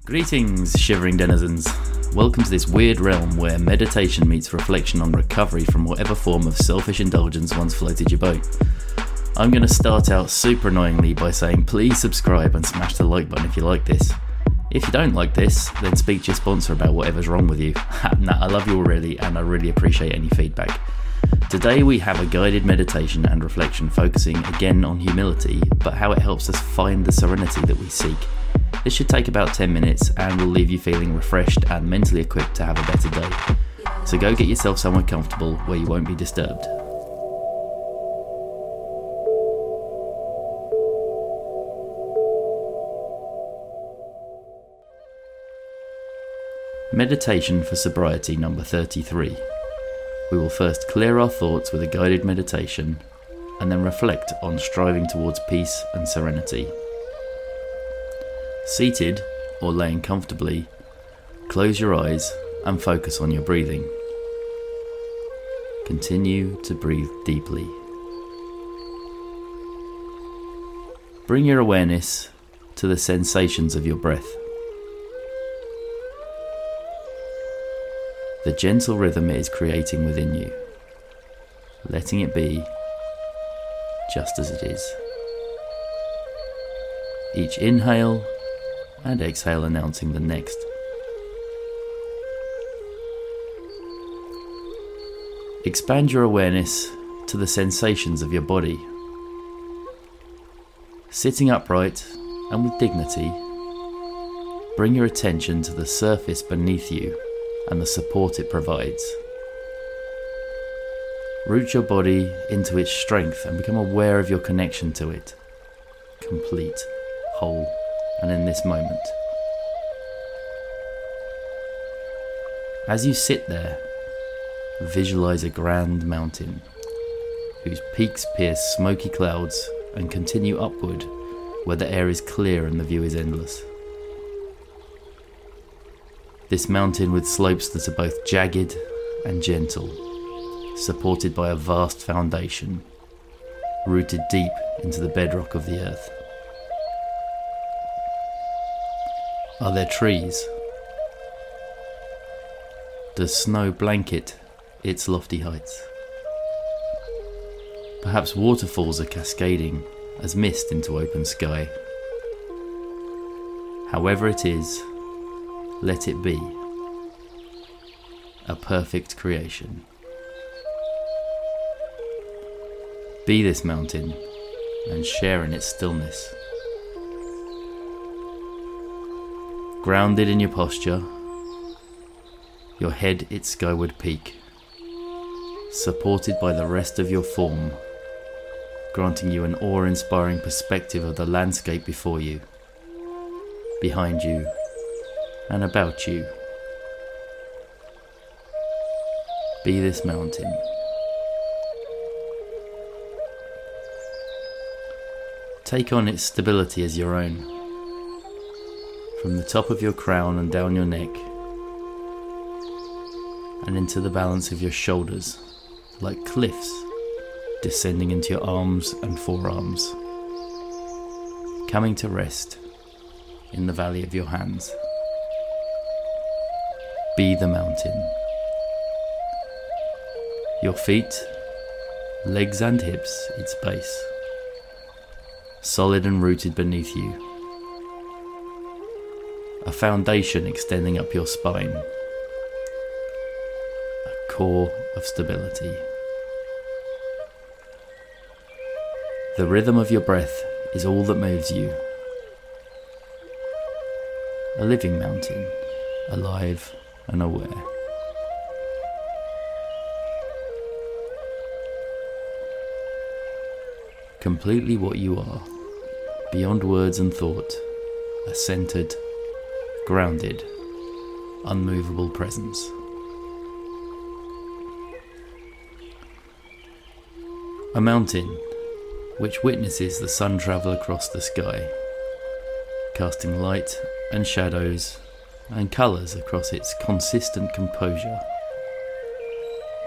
Greetings, shivering denizens. Welcome to this weird realm where meditation meets reflection on recovery from whatever form of selfish indulgence once floated your boat. I'm going to start out super annoyingly by saying please subscribe and smash the like button if you like this. If you don't like this, then speak to your sponsor about whatever's wrong with you. Nah, I love you already and I really appreciate any feedback. Today we have a guided meditation and reflection focusing again on humility, but how it helps us find the serenity that we seek. This should take about 10 minutes and will leave you feeling refreshed and mentally equipped to have a better day. So go get yourself somewhere comfortable where you won't be disturbed. Meditation for sobriety number 33. We will first clear our thoughts with a guided meditation and then reflect on striving towards peace and serenity. Seated or laying comfortably, close your eyes and focus on your breathing. Continue to breathe deeply. Bring your awareness to the sensations of your breath. The gentle rhythm it is creating within you, letting it be just as it is. Each inhale and exhale announcing the next. Expand your awareness to the sensations of your body. Sitting upright and with dignity, bring your attention to the surface beneath you and the support it provides. Root your body into its strength and become aware of your connection to it, complete, whole, and in this moment. As you sit there, visualize a grand mountain whose peaks pierce smoky clouds and continue upward where the air is clear and the view is endless. This mountain with slopes that are both jagged and gentle, supported by a vast foundation, rooted deep into the bedrock of the earth. Are there trees? Does snow blanket its lofty heights? Perhaps waterfalls are cascading as mist into open sky. However it is, let it be a perfect creation. Be this mountain and share in its stillness. Grounded in your posture, your head its skyward peak, supported by the rest of your form, granting you an awe-inspiring perspective of the landscape before you, behind you, and about you. Be this mountain. Take on its stability as your own. From the top of your crown and down your neck, and into the balance of your shoulders, like cliffs descending into your arms and forearms, coming to rest in the valley of your hands. Be the mountain. Your feet, legs and hips, its base, solid and rooted beneath you. A foundation extending up your spine, a core of stability. The rhythm of your breath is all that moves you. A living mountain, alive and aware. Completely what you are, beyond words and thought, a centered, grounded, unmovable presence. A mountain which witnesses the sun travel across the sky, casting light and shadows and colours across its consistent composure,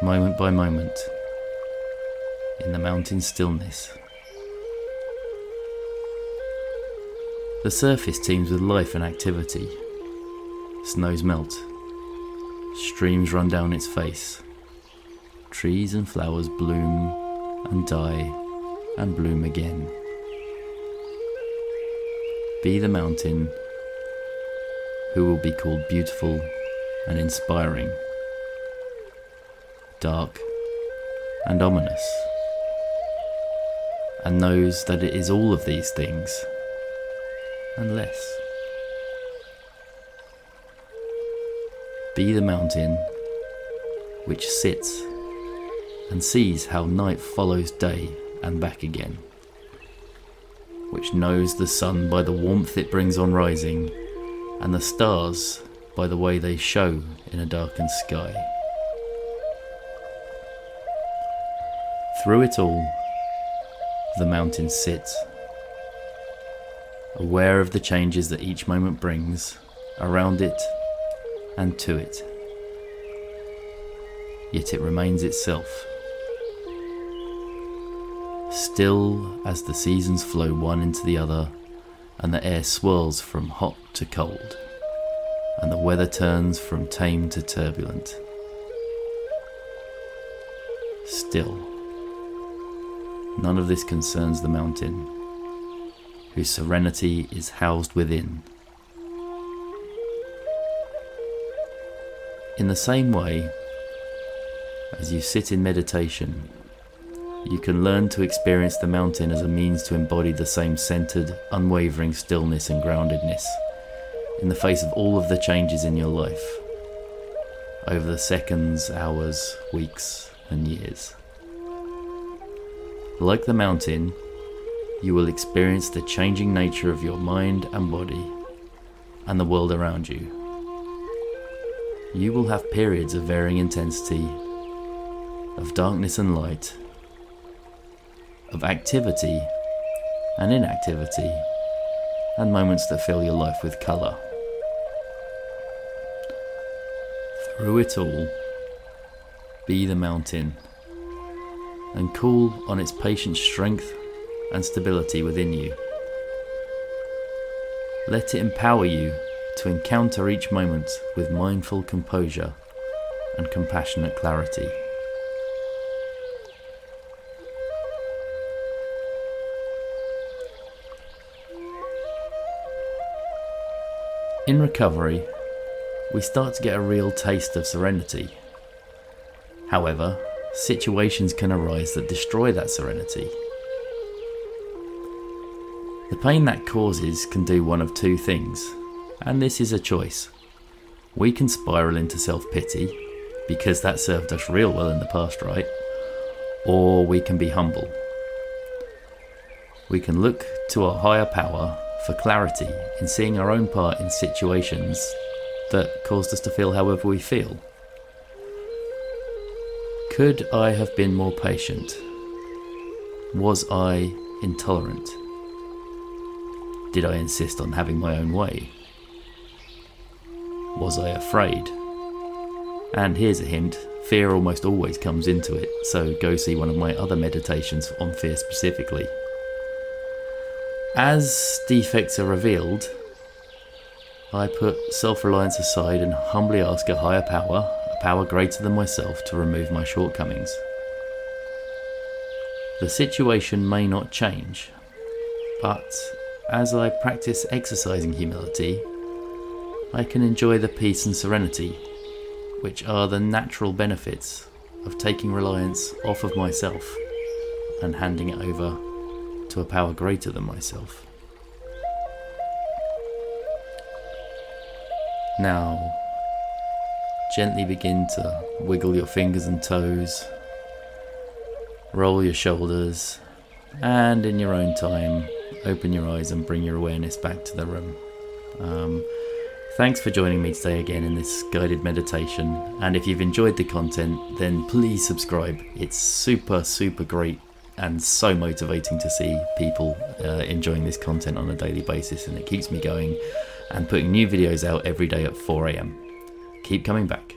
moment by moment, in the mountain stillness. The surface teems with life and activity, Snows melt. Streams run down its face. Trees and flowers bloom and die and bloom again. Be the mountain who will be called beautiful and inspiring, dark and ominous, and knows that it is all of these things and less. Be the mountain which sits and sees how night follows day and back again, which knows the sun by the warmth it brings on rising, and the stars by the way they show in a darkened sky. Through it all, the mountain sits, aware of the changes that each moment brings around it and to it. Yet it remains itself, still as the seasons flow one into the other, and the air swirls from hot to cold, and the weather turns from tame to turbulent. Still, none of this concerns the mountain, whose serenity is housed within. In the same way, as you sit in meditation, you can learn to experience the mountain as a means to embody the same centered, unwavering stillness and groundedness in the face of all of the changes in your life, over the seconds, hours, weeks, and years. Like the mountain, you will experience the changing nature of your mind and body, and the world around you. You will have periods of varying intensity, of darkness and light, of activity and inactivity, and moments that fill your life with colour. Through it all, be the mountain, and call on its patient strength and stability within you. Let it empower you to encounter each moment with mindful composure and compassionate clarity. In recovery, we start to get a real taste of serenity. However, situations can arise that destroy that serenity. The pain that causes can do one of two things, and this is a choice. We can spiral into self-pity, because that served us real well in the past, right? Or we can be humble. We can look to our higher power for clarity in seeing our own part in situations that caused us to feel however we feel. Could I have been more patient? Was I intolerant? Did I insist on having my own way? Was I afraid? And here's a hint, fear almost always comes into it, so go see one of my other meditations on fear specifically. As defects are revealed, I put self-reliance aside and humbly ask a higher power, a power greater than myself, to remove my shortcomings. The situation may not change, but as I practice exercising humility, I can enjoy the peace and serenity, which are the natural benefits of taking reliance off of myself and handing it over to a power greater than myself. Now, gently begin to wiggle your fingers and toes, roll your shoulders, and in your own time, open your eyes and bring your awareness back to the room. Thanks for joining me today again in this guided meditation, and if you've enjoyed the content, then please subscribe. It's super great and so motivating to see people enjoying this content on a daily basis, and it keeps me going and putting new videos out every day at 4 AM. Keep coming back.